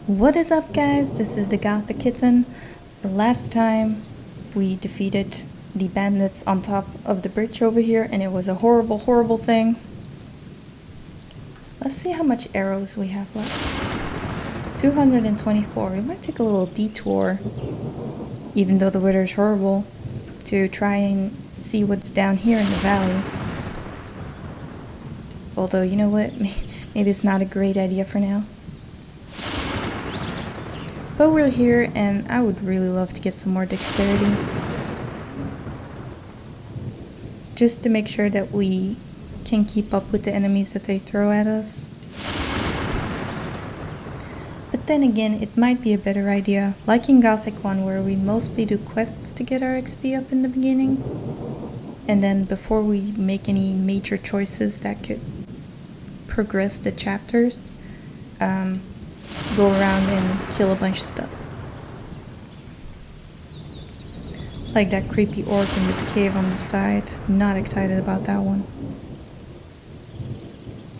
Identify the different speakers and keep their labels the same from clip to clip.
Speaker 1: What is up, guys? This is the Gothic Kitten. The last time we defeated the bandits on top of the bridge over here, and it was a horrible, horrible thing. Let's see how much arrows we have left. 224. We might take a little detour, even though the weather is horrible, to try and see what's down here in the valley. Although, you know what? Maybe it's not a great idea for now. But we're here, and I would really love to get some more dexterity. Just to make sure that we can keep up with the enemies that they throw at us. But then again, it might be a better idea, like in Gothic 1, where we mostly do quests to get our XP up in the beginning. And then before we make any major choices that could progress the chapters, go around and kill a bunch of stuff. Like that creepy orc in this cave on the side. Not excited about that one.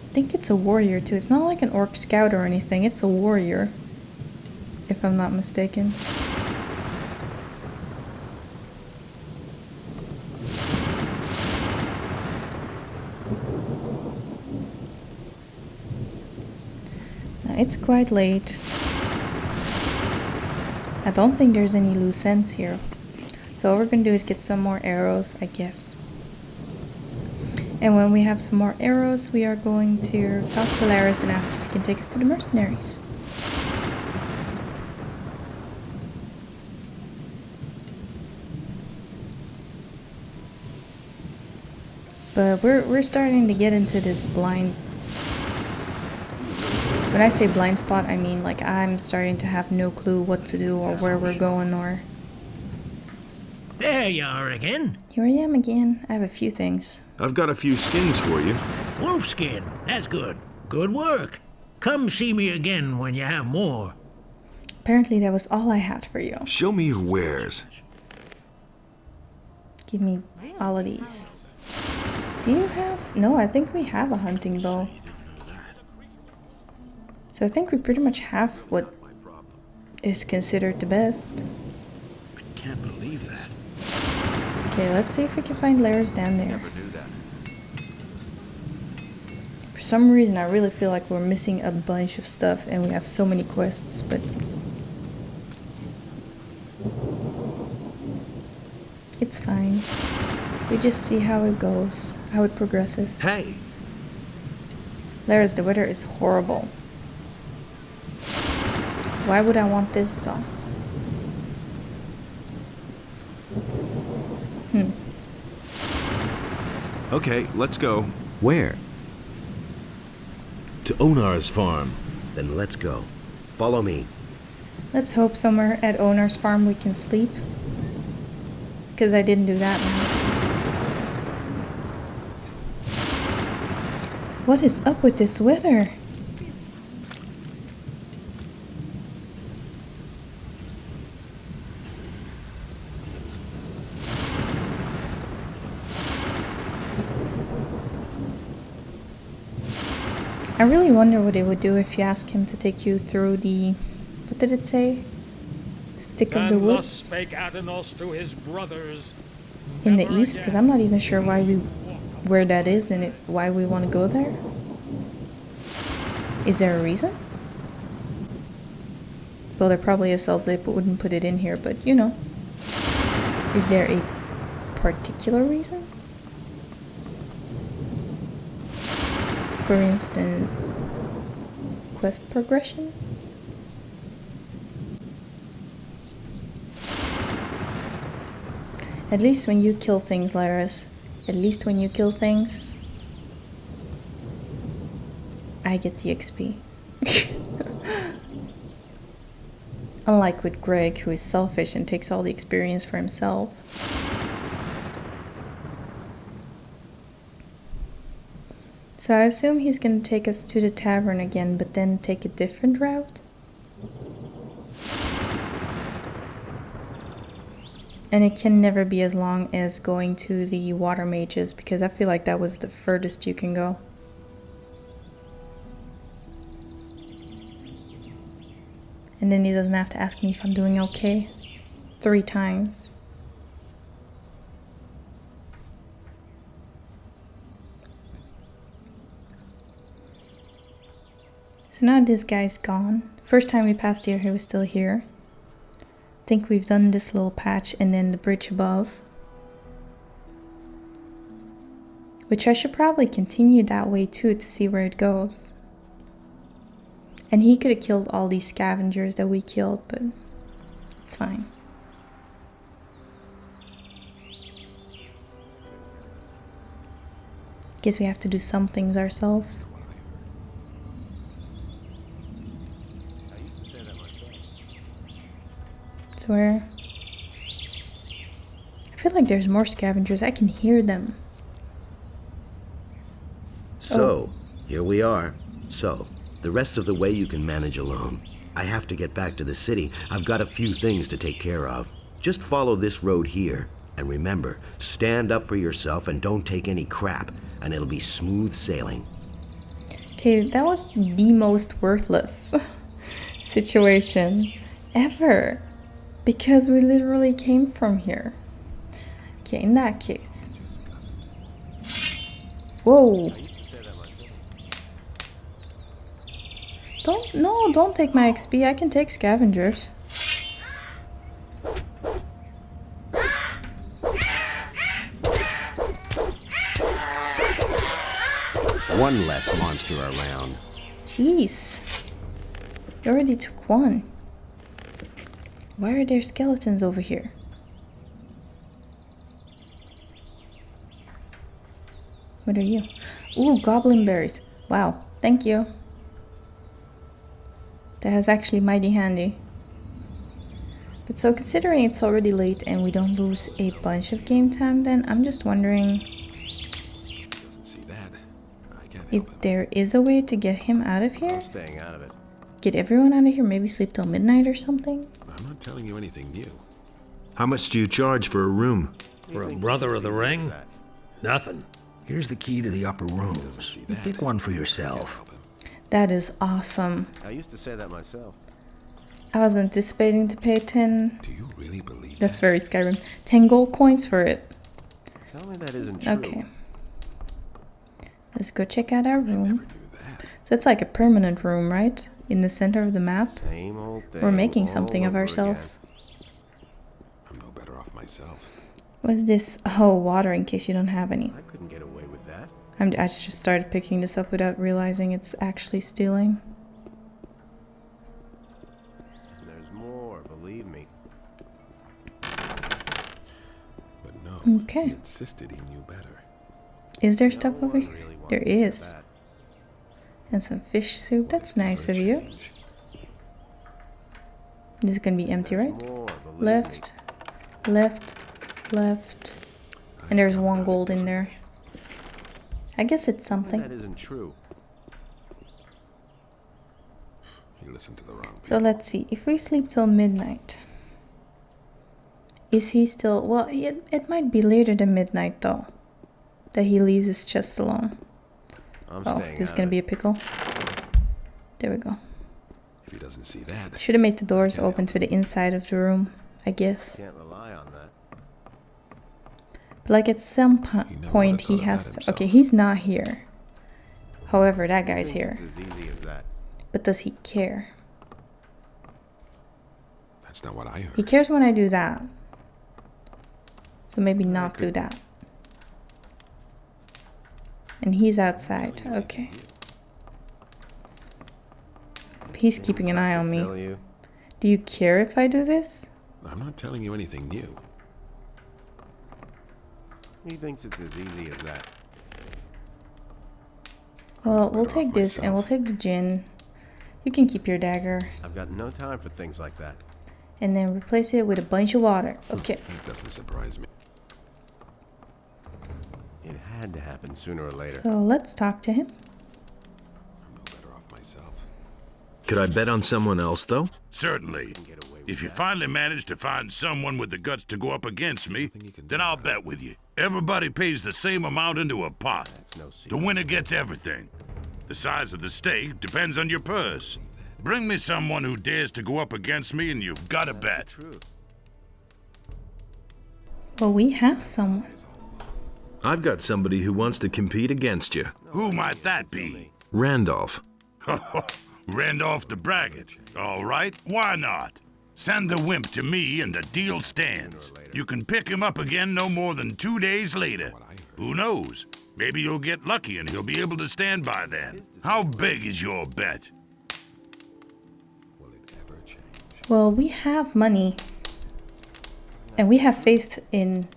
Speaker 1: I think it's a warrior too. It's not like an orc scout or anything. It's a warrior, if I'm not mistaken. It's quite late. I don't think there's any loose ends here. So what we're gonna do is get some more arrows, I guess. And when we have some more arrows, we are going to talk to Laris and ask if he can take us to the mercenaries. But we're starting to get into this blind. When I say blind spot, I mean like I'm starting to have no clue what to do or where we're going or...
Speaker 2: There you are again.
Speaker 1: Here I am again. I have a few things.
Speaker 3: I've got a few skins for you.
Speaker 2: Wolfskin. That's good. Good work. Come see me again when you have more.
Speaker 1: Apparently that was all I had for you.
Speaker 3: Show me your wares.
Speaker 1: Give me all of these. Do you have... No, I think we have a hunting bow. So I think we pretty much have what is considered the best.
Speaker 3: I can't believe that.
Speaker 1: Okay, let's see if we can find Laris down there.
Speaker 3: Never knew that.
Speaker 1: For some reason, I really feel like we're missing a bunch of stuff and we have so many quests, but... It's fine. We just see how it goes, how it progresses.
Speaker 3: Hey!
Speaker 1: Laris, the weather is horrible. Why would I want this though?
Speaker 3: Okay, let's go.
Speaker 4: Where?
Speaker 5: To Onar's farm. Then let's go. Follow me.
Speaker 1: Let's hope somewhere at Owner's farm we can sleep. Because I didn't do that now. What is up with this weather? I really wonder what it would do if you ask him to take you through the... What did it say? Thick of the
Speaker 6: And thus
Speaker 1: woods?
Speaker 6: spake Adanos to his brothers.
Speaker 1: In the
Speaker 6: Never
Speaker 1: east? Because
Speaker 6: again
Speaker 1: I'm not even sure where that is and why we want to go there. Is there a reason? Well, there probably is, else they wouldn't put it in here, but you know. Is there a particular reason? For instance, quest progression? At least when you kill things, Laris. At least when you kill things, I get the XP. Unlike with Greg, who is selfish and takes all the experience for himself. So I assume he's gonna take us to the tavern again, but then take a different route? And it can never be as long as going to the water mages, because I feel like that was the furthest you can go. And then he doesn't have to ask me if I'm doing okay 3 times. So now this guy's gone. First time we passed here, he was still here. I think we've done this little patch and then the bridge above. Which I should probably continue that way too to see where it goes. And he could have killed all these scavengers that we killed, but it's fine. Guess we have to do some things ourselves. So where? I feel like there's more scavengers. I can hear them.
Speaker 5: So, here we are. So, the rest of the way you can manage alone. I have to get back to the city. I've got a few things to take care of. Just follow this road here. And remember, stand up for yourself and don't take any crap, and it'll be smooth sailing.
Speaker 1: Okay, that was the most worthless situation ever. Because we literally came from here. Okay, in that case. Whoa. Don't take my XP. I can take scavengers.
Speaker 5: One less monster around.
Speaker 1: Jeez. You already took one. Why are there skeletons over here? What are you? Ooh, goblin berries. Wow, thank you. That was actually mighty handy. But so considering it's already late and we don't lose a bunch of game time, then I'm just wondering if there is a way to get him out of here.
Speaker 4: Staying out of it.
Speaker 1: Get everyone out of here, maybe sleep till midnight or something.
Speaker 7: I'm not telling you anything new.
Speaker 3: How much do you charge for a room?
Speaker 2: For a brother of the ring? Nothing. Here's the key to the upper rooms. You pick one for yourself.
Speaker 1: That is awesome.
Speaker 4: I used to say that myself.
Speaker 1: I was anticipating to pay 10.
Speaker 7: Do you really believe
Speaker 1: That's very Skyrim. 10 gold coins for it.
Speaker 4: Tell me that isn't true.
Speaker 1: Okay. Let's go check out our room.
Speaker 7: knew that?
Speaker 1: So it's like a permanent room, right? In the center of the map.
Speaker 4: Same old thing.
Speaker 1: We're making
Speaker 4: all
Speaker 1: something of
Speaker 4: over
Speaker 1: ourselves.
Speaker 7: I'm no better off myself.
Speaker 1: What's this? Oh, water in case you don't have any.
Speaker 4: again. I couldn't get away with that.
Speaker 1: I just started picking this up without realizing it's actually stealing.
Speaker 4: There's more, believe me.
Speaker 7: But no,
Speaker 1: Okay.
Speaker 7: he insisted he knew better.
Speaker 1: Is there stuff
Speaker 4: No
Speaker 1: over
Speaker 4: one
Speaker 1: here?
Speaker 4: really wanted
Speaker 1: There
Speaker 4: to hear
Speaker 1: is.
Speaker 4: that.
Speaker 1: And some fish soup. That's nice of
Speaker 7: For a
Speaker 1: you.
Speaker 7: change.
Speaker 1: This is gonna be empty,
Speaker 4: There's
Speaker 1: right?
Speaker 4: more, believe
Speaker 1: Left, left. And there's 1 gold in there. I guess it's
Speaker 4: me. That
Speaker 1: something.
Speaker 4: isn't true.
Speaker 7: You listened to the wrong
Speaker 1: So let's see. If we sleep till midnight, is he still... Well, it might be later than midnight, though, that he leaves his chest alone.
Speaker 4: I'm
Speaker 1: Oh,
Speaker 4: staying
Speaker 1: this is
Speaker 4: out
Speaker 1: gonna
Speaker 4: of
Speaker 1: be
Speaker 4: it.
Speaker 1: a pickle. There we go.
Speaker 7: If he doesn't see that,
Speaker 1: Should have made the doors open to the inside of the room, I guess.
Speaker 4: Can't rely on that.
Speaker 1: But like at some
Speaker 7: He never
Speaker 1: point
Speaker 7: would've
Speaker 1: he
Speaker 7: thought of
Speaker 1: has
Speaker 7: that
Speaker 1: to... Okay,
Speaker 7: himself.
Speaker 1: he's not here. However, that guy's
Speaker 4: Thinks
Speaker 1: here.
Speaker 4: It's as easy as that.
Speaker 1: But does he care?
Speaker 7: that's not what I heard.
Speaker 1: He cares when I do that. So maybe not do that. And he's outside. Okay. He's keeping an eye on me.
Speaker 4: Tell you.
Speaker 1: Do you care if I do this?
Speaker 7: I'm not telling you anything new.
Speaker 4: He thinks it's as easy as that.
Speaker 1: Well, we'll
Speaker 7: better off
Speaker 1: take this and we'll
Speaker 7: myself.
Speaker 1: take the gin. You can keep your dagger.
Speaker 4: I've got no time for things like that.
Speaker 1: And then replace it with a bunch of water. Okay.
Speaker 7: That doesn't surprise me.
Speaker 4: It had to happen sooner or later.
Speaker 1: So let's talk to him.
Speaker 7: I'm no better off myself.
Speaker 3: Could I bet on someone else, though?
Speaker 8: Certainly.
Speaker 4: Get away with
Speaker 8: If you
Speaker 4: that.
Speaker 8: finally manage to find someone with the guts to go up against me,
Speaker 7: Nothing you can do
Speaker 8: then I'll
Speaker 7: about
Speaker 8: bet with you. Everybody pays the same amount into a pot.
Speaker 4: That's no
Speaker 8: The
Speaker 4: secret.
Speaker 8: winner gets everything. The size of the stake depends on your purse. Bring me someone who dares to go up against me and you've got a bet.
Speaker 4: True.
Speaker 1: Well, we have someone.
Speaker 3: I've got somebody who wants to compete against you.
Speaker 8: Who might that be?
Speaker 3: Randolph.
Speaker 8: Randolph the Braggart. All right, why not? Send the wimp to me and the deal stands. You can pick him up again no more than 2 days later. Who knows? Maybe you'll get lucky and he'll be able to stand by then. How big is your bet?
Speaker 7: Will it ever change?
Speaker 1: Well, we have money. And we have faith in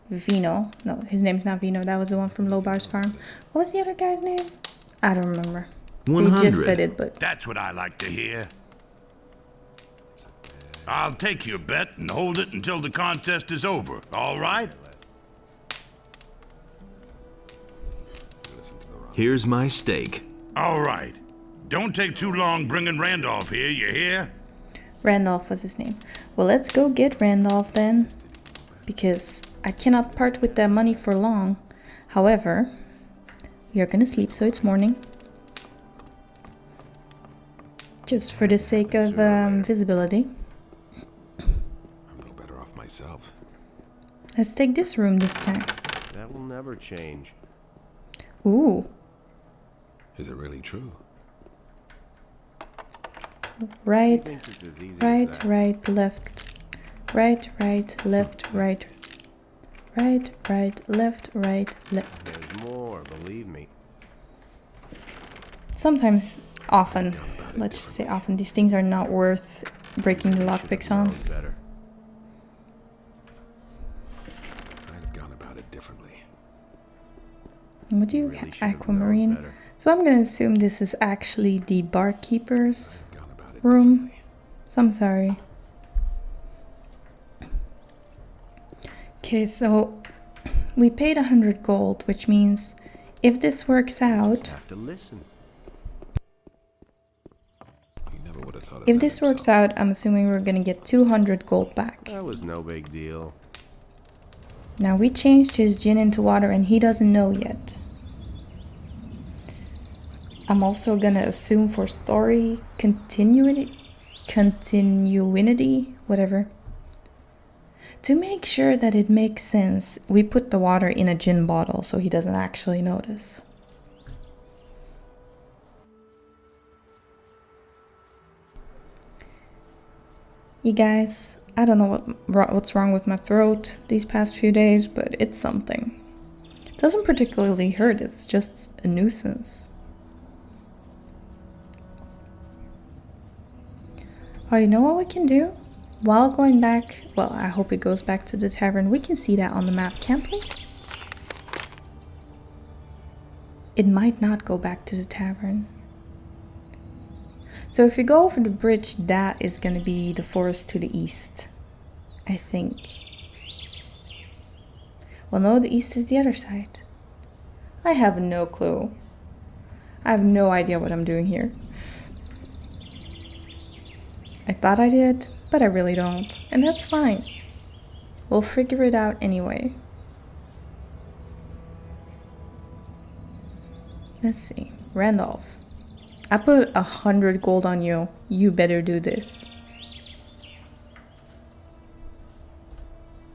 Speaker 1: Vino. No, his name's not Vino. That was the one from Lobar's farm. What was the other guy's name? I don't remember. They
Speaker 3: 100.
Speaker 1: just said it, but...
Speaker 8: That's what I like to hear. I'll take your bet and hold it until the contest is over, all right?
Speaker 3: Here's my stake.
Speaker 8: All right. Don't take too long bringing Randolph here, you hear?
Speaker 1: Randolph was his name. Well, let's go get Randolph then. Because I cannot part with that money for long. However, we are gonna sleep, so it's morning. Just for the sake of visibility.
Speaker 7: I'm no better off myself.
Speaker 1: Let's take this room this time.
Speaker 4: That will never change.
Speaker 1: Ooh.
Speaker 7: Is it really true?
Speaker 1: Right,
Speaker 4: Thinks it's as easy as
Speaker 1: right,
Speaker 4: that.
Speaker 1: right, left. Right, right, left, right. Right, right, left, right, left.
Speaker 4: There's more, believe me.
Speaker 1: Sometimes, often, let's just say often, these things are not worth breaking the lockpicks on.
Speaker 4: Known better.
Speaker 7: I'd have gone about it differently.
Speaker 1: What do you
Speaker 4: Really should have known
Speaker 1: aquamarine?
Speaker 4: better.
Speaker 1: So I'm gonna assume this is actually the barkeeper's
Speaker 7: Gone about it
Speaker 1: room.
Speaker 7: differently.
Speaker 1: So I'm sorry. Okay, so we paid 100 gold, which means if this works out,
Speaker 4: Have to listen.
Speaker 7: He never would have thought of
Speaker 1: if
Speaker 7: that
Speaker 1: this works
Speaker 7: himself.
Speaker 1: out, I'm assuming we're gonna get 200 gold back.
Speaker 4: That was no big deal.
Speaker 1: Now we changed his gin into water and he doesn't know yet. I'm also gonna assume for story continuity, whatever. To make sure that it makes sense, we put the water in a gin bottle so he doesn't actually notice. You guys, I don't know what's wrong with my throat these past few days, but it's something. It doesn't particularly hurt, it's just a nuisance. Oh, you know what we can do? While going back, well, I hope it goes back to the tavern. We can see that on the map, can't we? It might not go back to the tavern. So if you go over the bridge, that is going to be the forest to the east, I think. Well, no, the east is the other side. I have no clue. I have no idea what I'm doing here. I thought I did, but I really don't. And that's fine. We'll figure it out anyway. Let's see. Randolph. I put 100 gold on you. You better do this.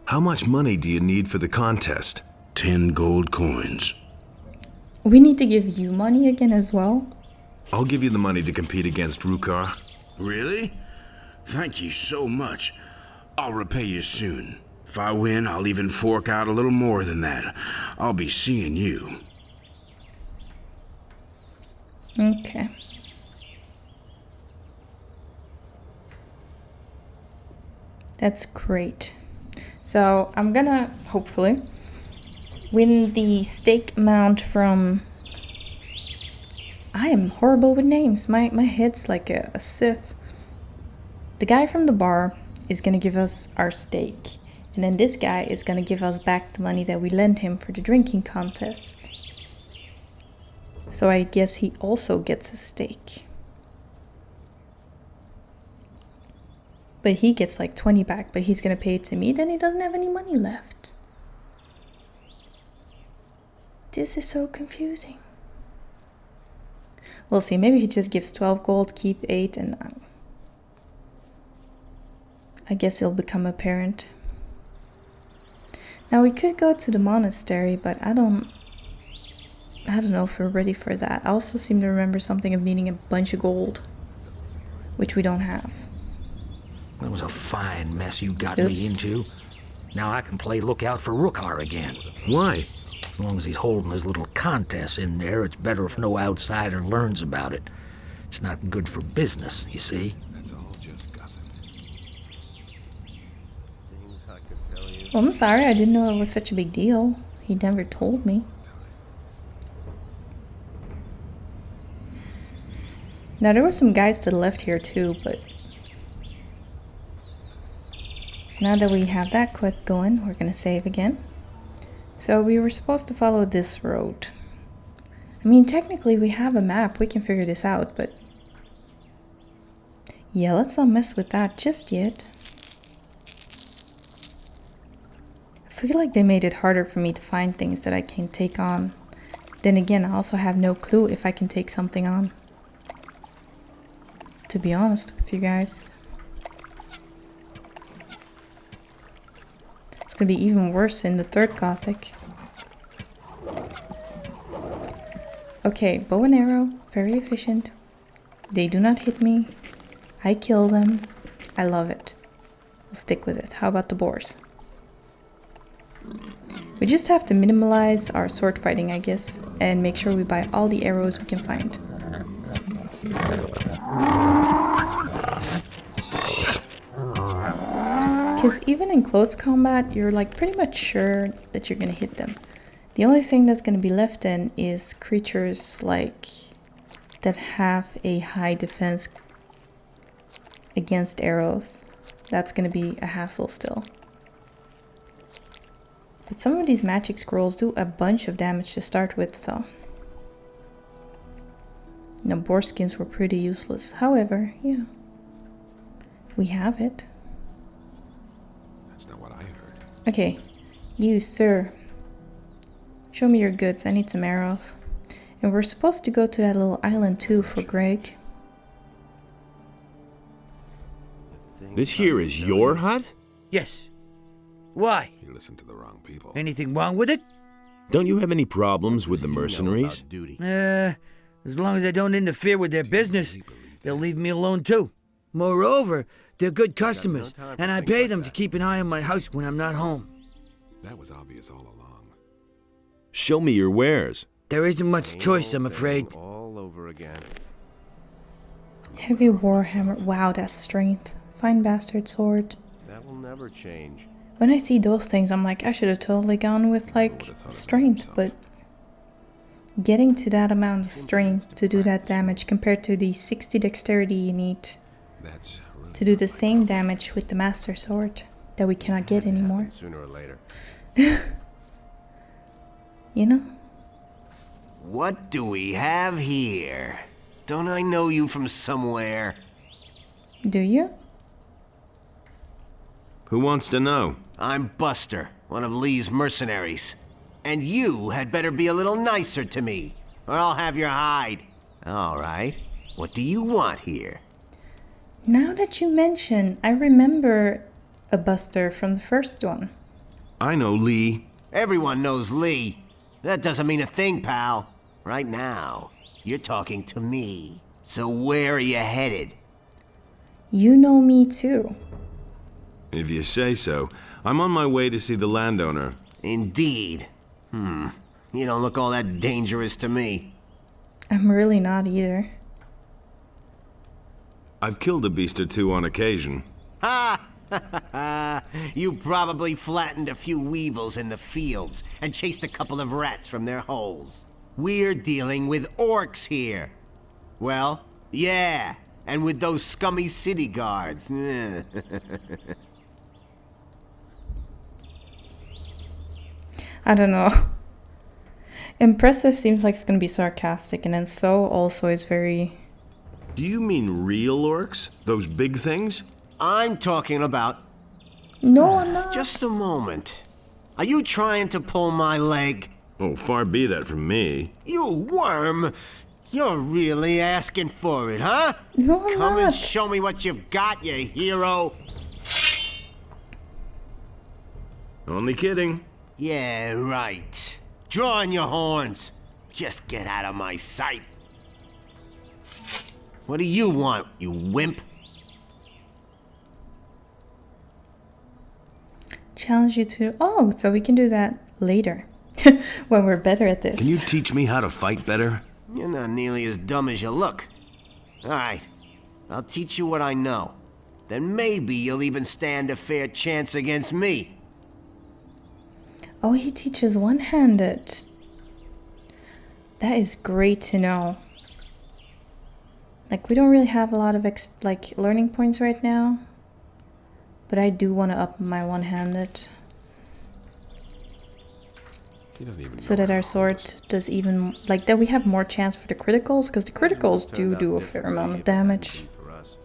Speaker 3: How much money do you need for the contest?
Speaker 8: 10 gold coins.
Speaker 1: We need to give you money again as well.
Speaker 3: I'll give you the money to compete against Rukar.
Speaker 8: Really? Thank you so much. I'll repay you soon. If I win, I'll even fork out a little more than that. I'll be seeing you.
Speaker 1: Okay. That's great. So I'm gonna, hopefully, win the stake amount from... I am horrible with names. My head's like a sieve. The guy from the bar is gonna give us our stake. And then this guy is gonna give us back the money that we lent him for the drinking contest. So I guess he also gets a stake. But he gets like 20 back, but he's gonna pay it to me, then he doesn't have any money left. This is so confusing. We'll see. Maybe he just gives 12 gold, keep 8, and I guess he'll become a parent. Now we could go to the monastery, but I don't know if we're ready for that. I also seem to remember something of needing a bunch of gold, which we don't have.
Speaker 2: That was a fine mess you got
Speaker 1: Oops.
Speaker 2: me into. Now I can play lookout for Rookar again.
Speaker 3: Why?
Speaker 2: As long as he's holding his little contests in there, it's better if no outsider learns about it. It's not good for business, you see.
Speaker 7: That's all just gossip.
Speaker 4: Things I could tell you.
Speaker 1: Well, I'm sorry, I didn't know it was such a big deal. He never told me. Now there were some guys to the left here too, but now that we have that quest going, we're gonna save again. So we were supposed to follow this road. I mean, technically we have a map, we can figure this out, but yeah, let's not mess with that just yet. I feel like they made it harder for me to find things that I can take on. Then again, I also have no clue if I can take something on, to be honest with you guys. It's gonna be even worse in the third Gothic. Okay, bow and arrow, very efficient. They do not hit me. I kill them. I love it. We'll stick with it. How about the boars? We just have to minimize our sword fighting, I guess, and make sure we buy all the arrows we can find. Because even in close combat, you're like pretty much sure that you're gonna hit them. The only thing that's gonna be left then is creatures like that have a high defense against arrows. That's gonna be a hassle still. But some of these magic scrolls do a bunch of damage to start with, so. No, boar skins were pretty useless. However, yeah, we have it.
Speaker 7: That's not what I heard.
Speaker 1: Okay, you, sir. Show me your goods. I need some arrows. And we're supposed to go to that little island too for Greg.
Speaker 3: This here is your hut?
Speaker 9: Yes. Why?
Speaker 7: You listened to the wrong people.
Speaker 9: Anything wrong with it?
Speaker 3: Don't you have any problems with the
Speaker 4: You know
Speaker 3: mercenaries?
Speaker 4: about duty.
Speaker 9: As long as I don't interfere with their business, they'll leave me alone too. Moreover, they're good customers,
Speaker 4: time for
Speaker 9: and I
Speaker 4: things
Speaker 9: pay
Speaker 4: like
Speaker 9: them
Speaker 4: that.
Speaker 9: to keep an eye on my house when I'm not home.
Speaker 7: That was obvious all along.
Speaker 3: Show me your wares.
Speaker 9: There isn't much
Speaker 4: Same
Speaker 9: choice,
Speaker 4: old
Speaker 9: I'm afraid.
Speaker 4: thing all over again.
Speaker 1: Heavy warhammer. Wow, that's strength. Fine bastard sword.
Speaker 4: That will never change.
Speaker 1: When I see those things, I'm like, I should have totally gone with like strength, but getting to that amount of strength to do that damage compared to the 60 dexterity you need
Speaker 7: That's rude.
Speaker 1: to do the same damage with the master sword that we cannot get anymore.
Speaker 4: Sooner or later.
Speaker 1: You know?
Speaker 10: What do we have here? Don't I know you from somewhere?
Speaker 1: Do you?
Speaker 3: Who wants to know?
Speaker 10: I'm Buster, one of Lee's mercenaries. And you had better be a little nicer to me, or I'll have your hide. All right. What do you want here?
Speaker 1: Now that you mention, I remember a Buster from the first one.
Speaker 3: I know Lee.
Speaker 10: Everyone knows Lee. That doesn't mean a thing, pal. Right now, you're talking to me. So where are you headed?
Speaker 1: You know me too.
Speaker 3: If you say so. I'm on my way to see the landowner.
Speaker 10: Indeed. You don't look all that dangerous to me.
Speaker 1: I'm really not either.
Speaker 3: I've killed a beast or two on occasion.
Speaker 10: Ha! You probably flattened a few weevils in the fields and chased a couple of rats from their holes. We're dealing with orcs here. Well, yeah, and with those scummy city guards.
Speaker 1: I don't know. Impressive seems like it's gonna be sarcastic, and then so also is very...
Speaker 3: Do you mean real orcs? Those big things?
Speaker 10: I'm talking about...
Speaker 1: No, I'm not.
Speaker 10: Just a moment. Are you trying to pull my leg?
Speaker 3: Oh, far be that from me.
Speaker 10: You worm! You're really asking for it, huh?
Speaker 1: No, I'm
Speaker 10: Come
Speaker 1: not.
Speaker 10: and show me what you've got, you hero.
Speaker 3: Only kidding.
Speaker 10: Yeah, right. Draw on your horns. Just get out of my sight. What do you want, you wimp?
Speaker 1: Challenge you to... Oh, so we can do that later. When we're better at this.
Speaker 3: Can you teach me how to fight better?
Speaker 10: You're not nearly as dumb as you look. All right, I'll teach you what I know. Then maybe you'll even stand a fair chance against me.
Speaker 1: Oh, he teaches one-handed. That is great to know. Like, we don't really have a lot of learning points right now. But I do want to up my one-handed.
Speaker 7: He doesn't even
Speaker 1: So
Speaker 7: know
Speaker 1: that
Speaker 7: how
Speaker 1: our
Speaker 7: to
Speaker 1: sword
Speaker 7: hold
Speaker 1: does even... Like, that we have more chance for the criticals. Because the criticals do a fair amount of damage.
Speaker 4: For us.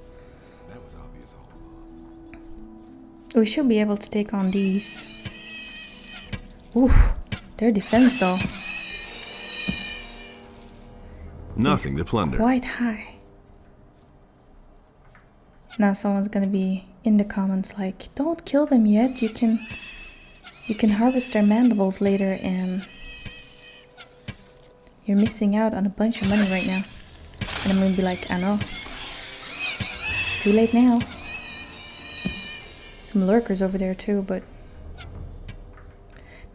Speaker 7: That was obvious all along.
Speaker 1: We should be able to take on these. Oof. Their defense, though.
Speaker 3: Nothing to plunder.
Speaker 1: Quite high. Now someone's gonna be in the comments like, don't kill them yet, you can harvest their mandibles later and you're missing out on a bunch of money right now. And I'm gonna be like, I know. It's too late now. Some lurkers over there too, but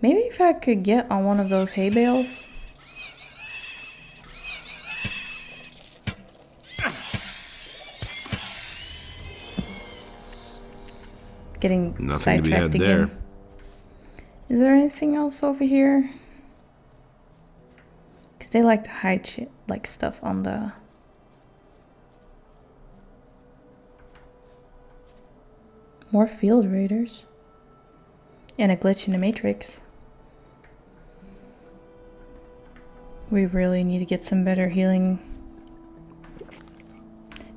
Speaker 1: maybe if I could get on one of those hay bales. Getting
Speaker 3: Nothing to be
Speaker 1: sidetracked
Speaker 3: had
Speaker 1: again.
Speaker 3: there.
Speaker 1: Is there anything else over here? Because they like to hide shit, like stuff on the... More field raiders. And a glitch in the matrix. We really need to get some better healing.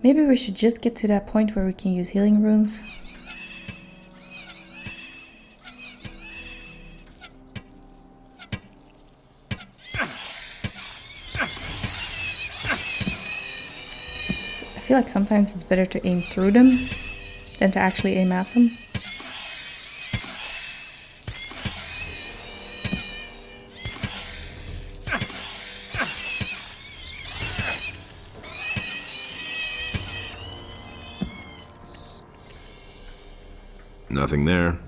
Speaker 1: Maybe we should just get to that point where we can use healing runes. I feel like sometimes it's better to aim through them than to actually aim at them.
Speaker 3: Nothing there.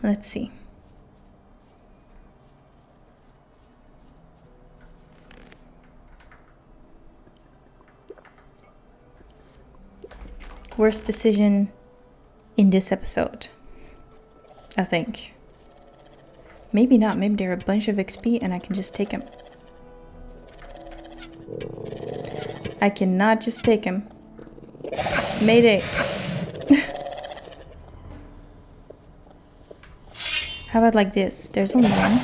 Speaker 1: Let's see. Worst decision in this episode, I think. Maybe not. Maybe they're a bunch of XP and I can just take them. I cannot just take them. Mayday. How about like this? There's only one.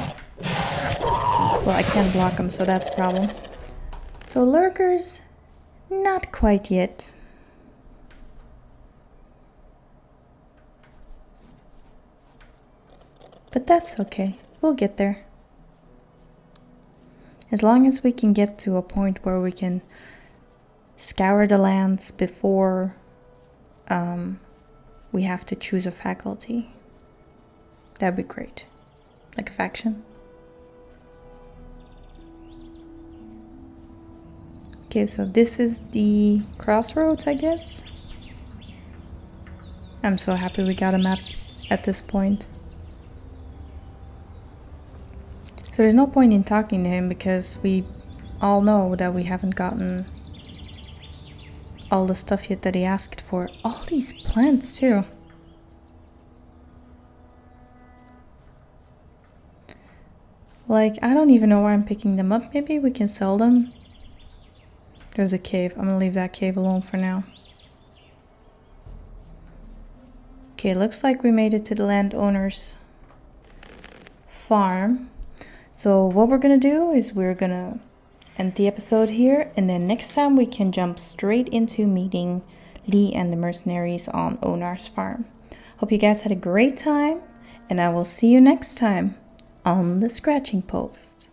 Speaker 1: Well, I can't block them, so that's a problem. So lurkers, not quite yet. But that's okay. We'll get there. As long as we can get to a point where we can scour the lands before we have to choose a faculty. That'd be great. Like a faction. Okay, so this is the crossroads, I guess. I'm so happy we got a map at this point. So there's no point in talking to him because we all know that we haven't gotten all the stuff yet that he asked for. All these plants too. Like, I don't even know why I'm picking them up. Maybe we can sell them. There's a cave. I'm gonna leave that cave alone for now. Okay, looks like we made it to the landowner's farm. So what we're gonna do is we're gonna end the episode here, and then next time we can jump straight into meeting Lee and the mercenaries on Onar's farm. Hope you guys had a great time, and I will see you next time on the Scratching Post.